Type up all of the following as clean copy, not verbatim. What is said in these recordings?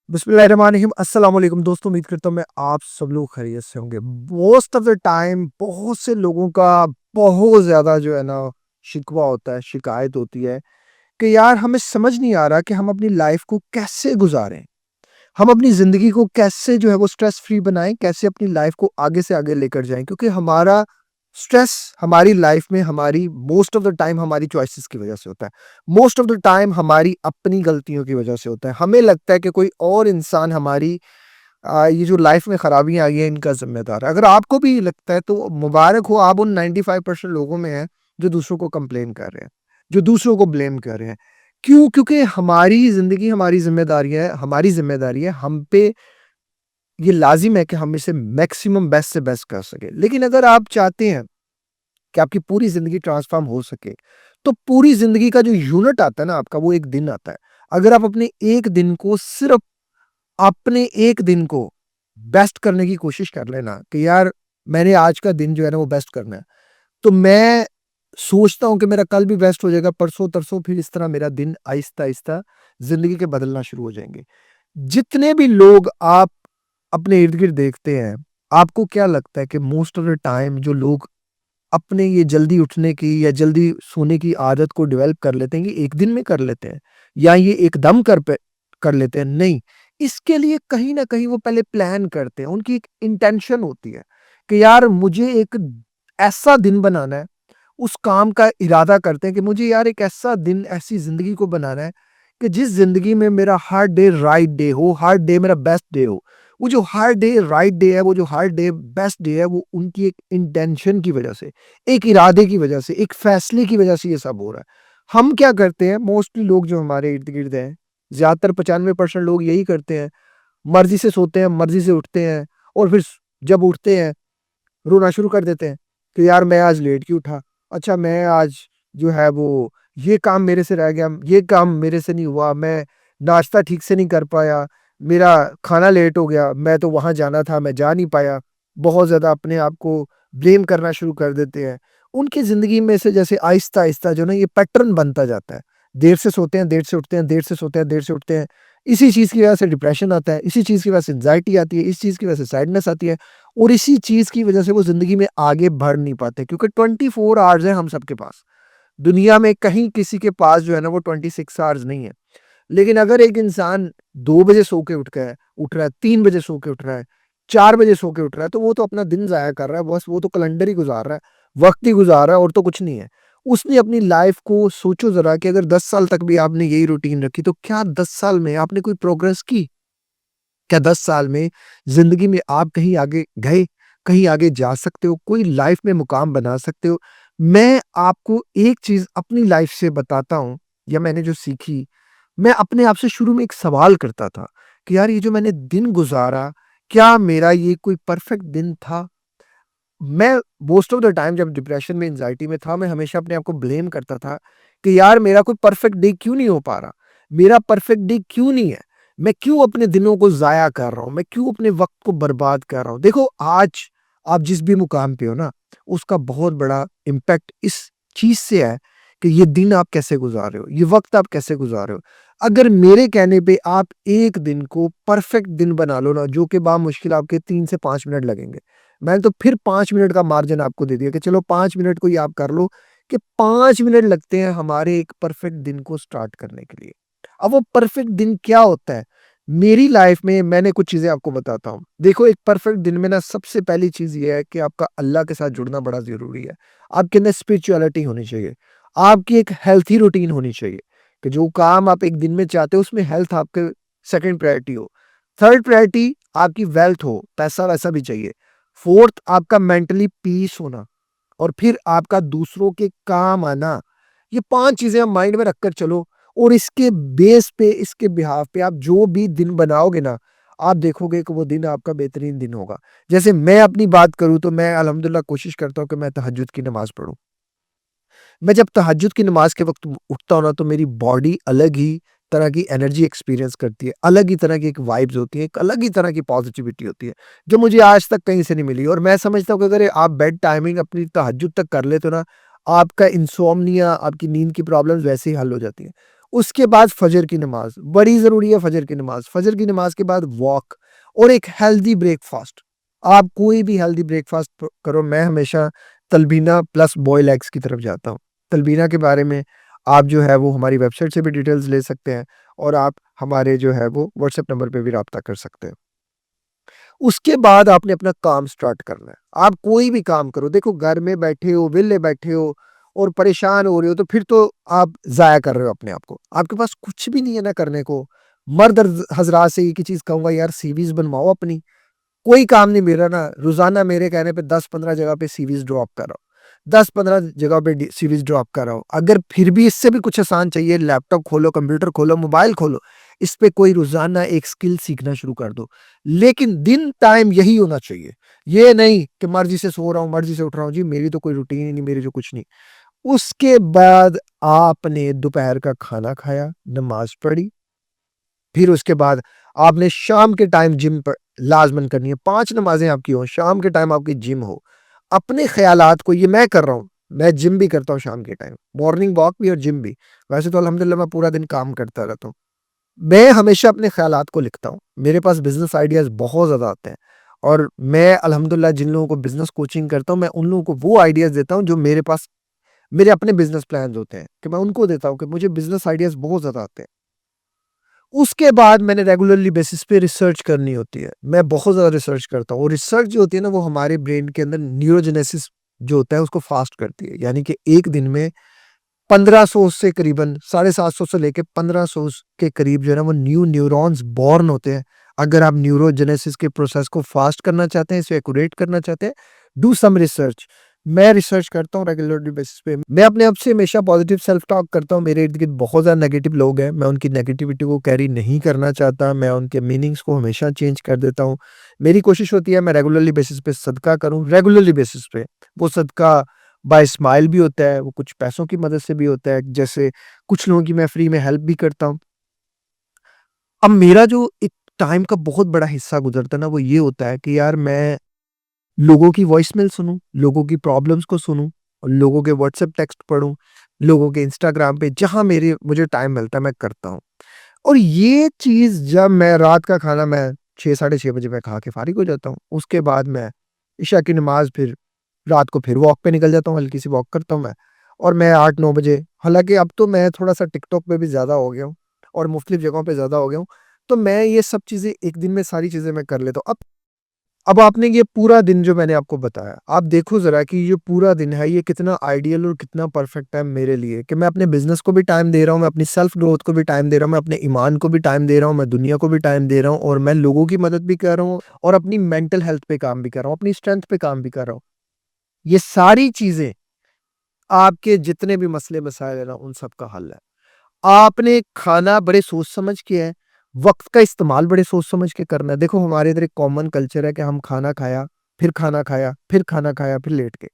बिस्मिल्लाहिर्रहमानिर्रहीम अस्सलाम वालेकुम दोस्तों, उम्मीद करता हूँ मैं आप सब लोग खैरियत से होंगे। मोस्ट ऑफ द टाइम बहुत से लोगों का बहुत ज़्यादा जो है ना शिकवा होता है, शिकायत होती है कि यार हमें समझ नहीं आ रहा कि हम अपनी लाइफ़ को कैसे गुज़ारें? हम अपनी ज़िंदगी को कैसे जो है वो स्ट्रेस फ्री बनाएँ? कैसे अपनी लाइफ़ को आगे से आगे लेकर जाएँ? क्योंकि हमारा स्ट्रेस हमारी लाइफ़ में हमारी मोस्ट ऑफ द टाइम हमारी चॉइसेस की वज़ह से होता है। मोस्ट ऑफ द टाइम हमारी अपनी गलतियों की वज़ह से होता है। हमें लगता है कि कोई और इंसान हमारी ये जो लाइफ़ में खराबियाँ आई हैं इनका ज़िम्मेदार है। अगर आपको भी लगता है तो मुबारक हो, आप उन 95% लोगों में हैं जो दूसरों को कंप्लेन कर रहे हैं, जो दूसरों को ब्लेम कर रहे हैं। क्यों? क्योंकि हमारी ज़िंदगी हमारी ज़िम्मेदारी है, हम पे ये लाज़िम है कि हम इसे मैक्सिमम बेस्ट से बेस्ट कर सकें। लेकिन अगर आप चाहते हैं कि आपकी पूरी ज़िंदगी ट्रांसफ़ॉर्म हो सके, तो पूरी ज़िंदगी का जो यूनिट आता है ना आपका, वो एक दिन आता है। अगर आप अपने एक दिन को सिर्फ़ अपने एक दिन को बेस्ट करने की कोशिश कर लेना कि यार मैंने आज का दिन जो है ना वो बेस्ट करना है। तो मैं सोचता हूँ कि मेरा कल भी बेस्ट हो जाएगा, परसों-तरसों फिर इस तरह मेरा दिन आहिस्ता-आहिस्ता ज़िंदगी के बदलना शुरू हो जाएँगे। जितने भी लोग आप अपने इर्द-गिर्द देखते हैं, आपको क्या लगता है कि मोस्ट ऑफ द टाइम जो लोग अपने ये जल्दी उठने की या जल्दी सोने की आदत को डेवलप कर लेते हैं, ये एक दिन में कर लेते हैं या ये एकदम कर लेते हैं, नहीं। इसके लिए कहीं न कहीं वो पहले प्लान करते हैं, उनकी एक इंटेंशन होती है कि यार मुझे एक ऐसा दिन बनाना है, उस काम का इरादा करते हैं कि मुझे यार एक ऐसा दिन, ऐसी ज़िंदगी को बनाना है कि जिस ज़िंदगी में मेरा हर डे राइट डे हो, हर डे मेरा बेस्ट डे हो। वो जो हर डे राइट डे है, वो जो हर डे बेस्ट डे है, वो उनकी एक इंटेंशन की वजह से, एक इरादे की वजह से, एक फैसले की वजह से ये सब हो रहा है। हम क्या करते हैं, मोस्टली लोग जो हमारे इर्द-गिर्द हैं, ज़्यादातर 95% लोग यही करते हैं, मर्ज़ी से सोते हैं, मर्ज़ी से उठते हैं और फिर जब उठते हैं, रोना शुरू कर देते हैं कि यार मैं आज लेट क्यों उठा? अच्छा मैं आज जो है वो ये काम मेरे से रह गया, ये काम मेरे से नहीं हुआ, मैं नाश्ता ठीक से नहीं कर पाया, मेरा खाना लेट हो गया, मैं तो वहाँ जाना था, मैं जा नहीं पाया। बहुत ज़्यादा अपने आप को ब्लेम करना शुरू कर देते हैं। उनकी ज़िंदगी में से जैसे आहिस्ता-आहिस्ता जो ना ये पैटर्न बनता जाता है। देर से सोते हैं, देर से उठते हैं, देर से सोते हैं, देर से उठते हैं। इसी चीज़ की वजह से डिप्रेशन आता है, इसी चीज़ की वजह से एंग्ज़ायटी आती है, इस चीज़ की वजह से सैडनेस आती है। और इसी चीज़ की वजह से वो ज़िंदगी में आगे बढ़ नहीं पाते क्योंकि 24 आवर्स हैं हम सबके पास। दुनिया में कहीं किसी के पास जो है ना वो 26 आवर्स नहीं है। लेकिन अगर एक इंसान 2 बजे सो के उठ रहा है, 3 बजे सो के उठ रहा है, 4 बजे सो के उठ रहा है, तो वो तो अपना दिन ज़ाया कर रहा है, बस वो तो कैलेंडर ही गुज़ार रहा है, वक़्त ही गुज़ार रहा है और तो कुछ नहीं है। उसने अपनी लाइफ़ को सोचो ज़रा कि अगर 10 साल तक भी आपने यही रूटीन रखी, तो क्या 10 साल में आपने कोई प्रोग्रेस की? क्या 10 साल में ज़िंदगी में आप कहीं आगे गए? कहीं आगे जा सकते हो? कोई लाइफ़ में मुकाम बना सकते हो? मैं आपको एक चीज़ अपनी लाइफ़ से बताता हूँ या मैंने जो सीखी, मैं अपने आप से शुरू में एक सवाल करता था कि यार ये जो मैंने दिन गुज़ारा, क्या मेरा ये कोई परफ़ेक्ट दिन था? मैं मोस्ट ऑफ द टाइम जब डिप्रेशन में, एंग्ज़ायटी में था, मैं हमेशा अपने आप को ब्लेम करता था कि यार मेरा कोई परफ़ेक्ट डे क्यों नहीं हो पा रहा? मेरा परफ़ेक्ट डे क्यों नहीं है? मैं क्यों अपने दिनों को ज़ाया कर रहा हूँ? मैं क्यों अपने वक़्त को बर्बाद कर रहा हूँ? देखो आज आप जिस भी मुकाम पे हो ना, उसका बहुत बड़ा इम्पैक्ट इस चीज़ से है कि ये दिन आप कैसे गुज़ार रहे हो? ये वक़्त आप कैसे गुज़ार रहे हो? अगर मेरे कहने पे आप एक दिन को परफ़ेक्ट दिन बना लो ना, जो कि बामुश्किल आपके 3 से 5 मिनट लगेंगे। मैंने तो फिर 5 मिनट का मार्जिन आपको दे दिया कि चलो 5 मिनट को ही आप कर लो कि 5 मिनट लगते हैं हमारे एक परफेक्ट दिन को स्टार्ट करने के लिए। अब वो परफेक्ट दिन क्या होता है? मेरी लाइफ में मैंने कुछ चीज़ें आपको बताता हूँ। देखो एक परफेक्ट दिन में ना सबसे पहली चीज़ ये है कि आपका अल्लाह के साथ जुड़ना बड़ा ज़रूरी है। आपके अंदर स्पिरिचुअलिटी होनी चाहिए। आपकी एक हेल्थी रूटीन होनी चाहिए कि जो काम आप एक दिन में चाहते हो उसमें हेल्थ आपके सेकंड प्रायोरिटी हो। थर्ड प्रायोरिटी आपकी वेल्थ हो, पैसा-वैसा भी चाहिए। फोर्थ आपका मेंटली पीस होना और फिर आपका दूसरों के काम आना। ये 5 चीज़ें आप माइंड में रखकर चलो और इसके बेस पे, इसके बिहाफ़ पे आप जो भी दिन बनाओगे ना, आप देखोगे कि वो दिन आपका बेहतरीन दिन होगा। जैसे मैं अपनी बात करूँ तो मैं अल्हम्दुलिल्लाह कोशिश करता हूँ कि मैं तहज्जुद की नमाज़ पढ़ूँ। मैं जब तहज्जुद की नमाज़ के वक़्त उठता हूँ ना, तो मेरी बॉडी अलग ही तरह की एनर्जी एक्सपीरियंस करती है। अलग ही तरह की एक वाइब्स होती है, एक अलग ही तरह की पॉज़िटिविटी होती है, जो मुझे आज तक कहीं से नहीं मिली और मैं समझता हूँ कि अगर आप बेड टाइमिंग अपनी तहज्जुद तक कर लेते हो ना, आपका इनसोम्निया, आपकी नींद की प्रॉब्लम्स वैसे ही हल हो जाती हैं। उसके बाद फजर की नमाज बड़ी ज़रूरी है। फजर की नमाज, फजर की नमाज के बाद वॉक और एक हेल्दी ब्रेकफास्ट। आप कोई भी हेल्दी ब्रेकफास्ट करो। मैं हमेशा तलबीना प्लस बॉयल एग्स की तरफ जाता हूँ। तलबीना के बारे में आप जो है वो हमारी वेबसाइट से भी डिटेल्स ले सकते हैं और आप हमारे जो है वो व्हाट्सएप नंबर पे भी राब्ता कर सकते हैं। उसके बाद आपने अपना काम स्टार्ट करना है। आप कोई भी काम करो, देखो घर में बैठे हो, विले बैठे हो और परेशान हो रहे हो, तो फिर तो आप ज़ाया कर रहे हो अपने आप को। आपके पास कुछ भी नहीं है ना करने को। मर्द हज़रात से एक ही चीज़ कहूँगा, यार सीवीज़ बनवाओ अपनी। कोई काम नहीं मिल रहा ना, रोज़ाना मेरे कहने पे 10-15 जगह पे सीवीज़ ड्रॉप कर रहा हूँ। 10-15 जगह पे सीवीज़ ड्रॉप कर रहा हूँ। अगर फिर भी इससे भी कुछ आसान चाहिए, लैपटॉप खोलो, कंप्यूटर खोलो, मोबाइल खोलो, इस पे कोई रोज़ाना एक स्किल सीखना शुरू कर दो। लेकिन दिन टाइम यही होना चाहिए। ये नहीं कि मर्ज़ी से सो रहा हूँ, मर्ज़ी से उठ रहा हूँ, जी मेरी तो कोई रूटीन ही नहीं, मेरी जो कुछ नहीं। उसके बाद आपने दोपहर का खाना खाया, नमाज़ पढ़ी, फिर उसके बाद आपने शाम के टाइम जिम प लाज़मन करनी है। 5 नमाज़ें आपकी हों, शाम के टाइम आपकी जिम हो। अपने ख़यालात को, ये मैं कर रहा हूँ, मैं जिम भी करता हूँ शाम के टाइम, मॉर्निंग वॉक भी और जिम भी। वैसे तो अल्हम्दुलिल्लाह मैं पूरा दिन काम करता रहता हूँ। मैं हमेशा अपने ख़यालात को लिखता हूँ। मेरे पास बिज़नेस आइडियाज़ बहुत ज़्यादा आते हैं और मैं अल्हम्दुलिल्लाह जिन लोगों को बिज़नेस कोचिंग करता हूँ, मैं उन लोगों को वो आइडियाज़ देता हूँ जो मेरे पास मेरे अपने बिज़नेस प्लान्स होते हैं, कि मैं उनको देता हूँ कि मुझे बिज़नेस आइडियाज़ बहुत ज़्यादा आते हैं। उसके बाद मैंने रेगुलरली बेसिस पे रिसर्च करनी होती है। मैं बहुत ज़्यादा रिसर्च करता हूँ और रिसर्च जो होती है ना, वो हमारे ब्रेन के अंदर न्यूरोजेनेसिस जो होता है उसको फ़ास्ट करती है। यानी कि एक दिन में 1500 से करीबन 750 से लेके 1500 के करीब जो है ना वो न्यू न्यूरॉन्स बॉर्न होते हैं। अगर आप न्यूरोजेनेसिस के प्रोसेस को फ़ास्ट करना चाहते हैं, इसे एक्यूरेट करना चाहते हैं, डू सम रिसर्च। मैं रिसर्च करता हूँ रेगुलरली बेसिस पे। मैं अपने आप से हमेशा पॉजिटिव सेल्फ टॉक करता हूँ। मेरे इर्द-गिर्द बहुत ज़्यादा नेगेटिव लोग हैं, मैं उनकी नेगेटिविटी को कैरी नहीं करना चाहता, मैं उनके मीनिंग्स को हमेशा चेंज कर देता हूँ। मेरी कोशिश होती है मैं रेगुलरली बेसिस पे सदका करूँ, रेगुलरली बेसिस पे। वो सदका बाय स्माइल भी होता है, वो कुछ पैसों की मदद से भी होता है, जैसे कुछ लोगों की मैं फ्री में हेल्प भी करता हूँ। अब मेरा जो एक टाइम का बहुत बड़ा हिस्सा गुज़रता है ना, वो ये होता है कि यार मैं लोगों की वॉइसमेल सुनूँ, लोगों की प्रॉब्लम्स को सुनूँ, और लोगों के व्हाट्सएप टेक्स्ट पढूँ, लोगों के इंस्टाग्राम पे जहाँ मेरे मुझे टाइम मिलता है मैं करता हूँ। और ये चीज़ जब मैं रात का खाना मैं 6 साढ़े 6 बजे मैं खा के फ़ारिग हो जाता हूँ। उसके बाद मैं इशा की नमाज़, फिर रात को फिर वॉक पे निकल जाता हूँ, हल्की-सी वॉक करता हूँ मैं। और मैं 8-9 बजे, हालाँकि अब तो मैं थोड़ा-सा टिकटॉक पे भी ज़्यादा हो गया हूँ और मुख्तलिफ़ जगहों पे ज़्यादा हो गया हूँ। तो मैं ये सब चीज़ें एक दिन में सारी चीज़ें मैं कर लेता हूँ। अब आपने ये पूरा दिन जो मैंने आपको बताया, आप देखो ज़रा कि ये पूरा दिन है, ये कितना आइडियल और कितना परफेक्ट है मेरे लिए, कि मैं अपने बिज़नेस को भी टाइम दे रहा हूँ, मैं अपनी सेल्फ ग्रोथ को भी टाइम दे रहा हूँ, मैं अपने ईमान को भी टाइम दे रहा हूँ, मैं दुनिया को भी टाइम दे रहा हूँ और मैं लोगों की मदद भी कर रहा हूँ और अपनी मेंटल हेल्थ पे काम भी कर रहा हूँ, अपनी स्ट्रेंथ पे काम भी कर रहा हूँ। ये सारी चीज़ें आपके जितने भी मसले-मसाइल हैं ना, उन सब का हल है। आपने खाना बड़े सोच-समझ के है, वक़्त का इस्तेमाल बड़े सोच-समझ के करना है। देखो हमारे इधर एक कॉमन कल्चर है कि हम खाना खाया, फिर खाना खाया, फिर खाना खाया, फिर लेट गए।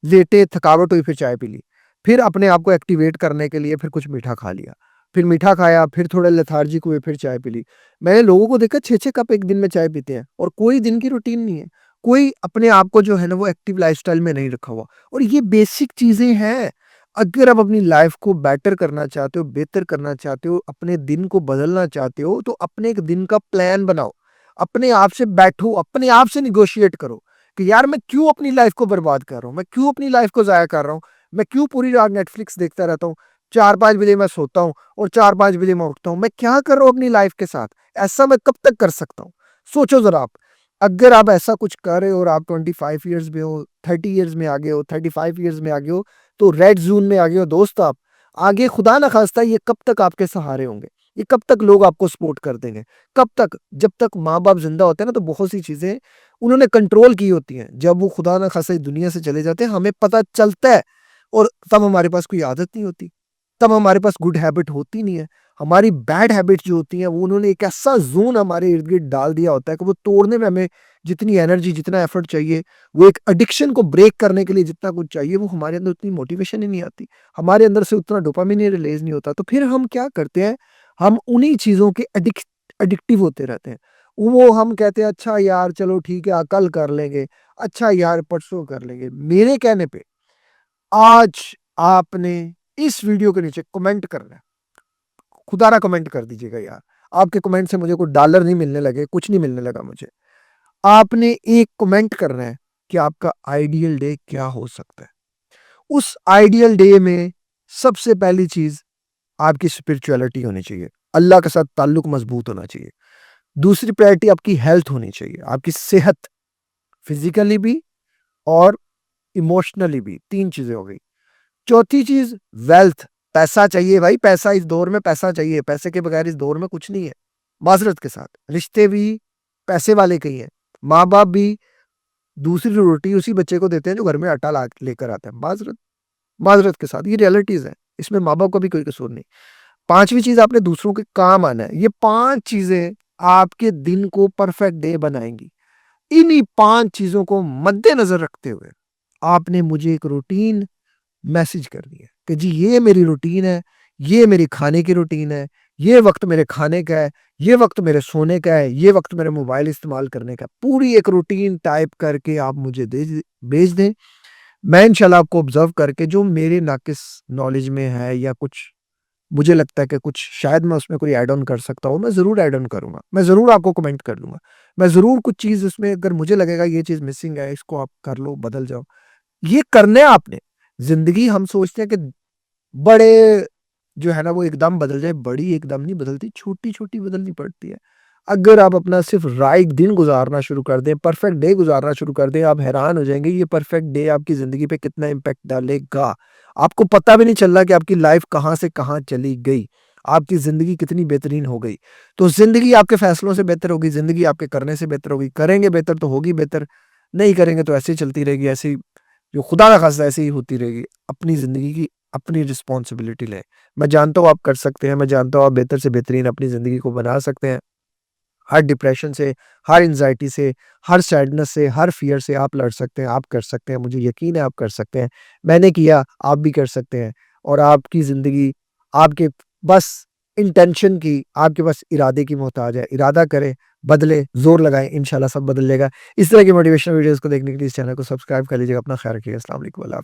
लेटे, थकावट हुई, फिर चाय पी ली। फिर अपने आप को एक्टिवेट करने के लिए फिर कुछ मीठा खा लिया। फिर मीठा खाया, फिर थोड़े लेथार्जिक हुए, फिर चाय पी ली। मैंने लोगों को देखा 6-6 कप एक दिन में चाय पीते हैं और कोई दिन की रूटीन नहीं है। कोई अपने आप को जो है ना वो एक्टिव लाइफ़स्टाइल में नहीं रखा हुआ, और ये बेसिक चीज़ें हैं। अगर आप अपनी लाइफ को बेटर करना चाहते हो, बेहतर करना चाहते हो, अपने दिन को बदलना चाहते हो, तो अपने एक दिन का प्लान बनाओ। अपने आप से बैठो, अपने आप से नेगोशिएट करो कि यार मैं क्यों अपनी लाइफ को बर्बाद कर रहा हूँ? मैं क्यों अपनी लाइफ को ज़ाया कर रहा हूँ? मैं क्यों पूरी रात नेटफ्लिक्स देखता रहता हूँ? 4-5 बजे मैं सोता हूँ और 4-5 बजे मैं उठता हूँ। मैं क्या कर रहा हूँ अपनी लाइफ के साथ? ऐसा मैं कब तक कर सकता हूँ? सोचो ज़रा आप। अगर आप ऐसा कुछ कर रहे हो और आप 25 इयर्स में हो, 30 इयर्स में आगे हो, 35 इयर्स में आगे हो, तो रेड ज़ोन में आ गए हो दोस्त आप। आगे खुदा ना ख़ास्ता ये कब तक आपके सहारे होंगे? ये कब तक लोग आपको सपोर्ट कर देंगे? कब तक? जब तक माँ-बाप ज़िंदा होते हैं ना, तो बहुत सी चीज़ें उन्होंने कंट्रोल की होती हैं। जब वो खुदा ना ख़ास्ता इस दुनिया से चले जाते हैं, हमें पता चलता है और तब हमारे पास कोई आदत नहीं होती। तब हमारे पास गुड हैबिट होती नहीं है। हमारी बैड हैबिट्स जो होती हैं, वो उन्होंने एक ऐसा ज़ोन हमारे इर्द-गिर्द डाल दिया होता है कि वो तोड़ने में हमें जितनी एनर्जी, जितना एफ़र्ट चाहिए, वो एक एडिक्शन को ब्रेक करने के लिए जितना कुछ चाहिए, वो हमारे अंदर उतनी मोटिवेशन ही नहीं आती। हमारे अंदर से उतना डोपामाइन ही रिलीज़ नहीं होता। तो फिर हम क्या करते हैं, हम उन्हीं चीज़ों के एडिक्टिव होते रहते हैं। वो हम कहते हैं अच्छा यार चलो ठीक है कल कर लेंगे, अच्छा यार परसों कर लेंगे। मेरे कहने पे आज आपने इस वीडियो के नीचे कमेंट करना है। खुदा ना कमेंट कर दीजिएगा यार। आपके कमेंट से मुझे कोई डॉलर नहीं मिलने लगे, कुछ नहीं मिलने लगा मुझे। आपने एक कमेंट करना है कि आपका आइडियल डे क्या हो सकता है। उस आइडियल डे में सबसे पहली चीज़ आपकी स्पिरिचुअलिटी होनी चाहिए। अल्लाह के साथ ताल्लुक मज़बूत होना चाहिए। दूसरी प्रायोरिटी आपकी हेल्थ होनी चाहिए, आपकी सेहत, फिज़िकली भी और इमोशनली भी, 3 चीज़ें हो गई। चौथी चीज़ वेल्थ, पैसा चाहिए भाई, पैसा इस दौर में पैसा चाहिए, पैसे के बगैर इस दौर में कुछ नहीं है। माज़रत के साथ, रिश्ते भी पैसे वाले के ही हैं। माँ-बाप भी दूसरी रोटी उसी बच्चे को देते हैं जो घर में आटा ला लेकर आता है। माज़रत माज़रत के साथ, ये रियलिटीज़ हैं। इसमें माँ-बाप का भी कोई कसूर नहीं। 5वीं चीज़, आपने दूसरों के काम आना है। ये 5 चीज़ें आपके दिन को परफेक्ट डे बनाएँगी। इन्हीं 5 चीज़ों को मद्देनज़र रखते हुए आपने मुझे एक रूटीन मैसेज करनी है कि जी ये मेरी रूटीन है, ये मेरी खाने की रूटीन है, ये वक़्त मेरे खाने का है, ये वक़्त मेरे सोने का है, ये वक़्त मेरे मोबाइल इस्तेमाल करने का है। पूरी एक रूटीन टाइप करके आप मुझे भेज दें। मैं इंशाल्लाह आपको ऑब्ज़र्व करके जो मेरे नाक़िस नॉलेज में है या कुछ मुझे लगता है कि कुछ शायद मैं उसमें कोई ऐड ऑन कर सकता हूँ, मैं ज़रूर ऐड ऑन करूँगा। मैं ज़रूर आपको कमेंट कर दूँगा। मैं ज़रूर कुछ चीज़ इसमें अगर मुझे लगेगा ये चीज़ मिसिंग है, इसको आप कर लो, बदल जाओ। ये करना है आपने। ज़िंदगी हम सोचते हैं कि बड़े जो है ना वो एकदम बदल जाए, बड़ी एकदम नहीं बदलती, छोटी-छोटी बदलनी पड़ती है। अगर आप अपना सिर्फ़ राइट दिन गुज़ारना शुरू कर दें, परफ़ेक्ट डे गुज़ारना शुरू कर दें, आप हैरान हो जाएँगे ये परफ़ेक्ट डे आपकी ज़िंदगी पे कितना इम्पैक्ट डालेगा। आपको पता भी नहीं चल रहा कि आपकी लाइफ़ कहाँ से कहाँ चली गई। आपकी ज़िंदगी कितनी बेहतरीन हो गई। तो ज़िंदगी आपके फ़ैसलों से बेहतर होगी, ज़िंदगी आपके करने से बेहतर होगी। करेंगे बेहतर तो होगी बेहतर, नहीं करेंगे तो ऐसे ही चलती रहेगी, ऐसे ही जो खुदा ना ख़ास्ता ऐसे ही होती रहेगी। अपनी ज़िंदगी की अपनी रिस्पॉन्सिबिलिटी लें। मैं जानता हूँ आप कर सकते हैं, मैं जानता हूँ आप बेहतर से बेहतरीन अपनी ज़िंदगी को बना सकते हैं। हर डिप्रेशन से, हर एंग्ज़ायटी से, हर सैडनेस से, हर फ़ियर से आप लड़ सकते हैं, आप कर सकते हैं। मुझे यकीन है आप कर सकते हैं। मैंने किया, आप भी कर सकते हैं और आपकी ज़िंदगी आपके बस इंटेंशन की, आपके बस इरादे की मोहताज है। इरादा करें, बदलें, ज़ोर लगाएँ, इंशाल्लाह सब बदल जाएगा। इस तरह की मोटिवेशनल वीडियोज़ को देखने के लिए इस चैनल को सब्सक्राइब कर लीजिएगा। अपना ख़्याल रखिएगा। अस्सलाम वालेकुम। अल्लाह हाफ़िज़।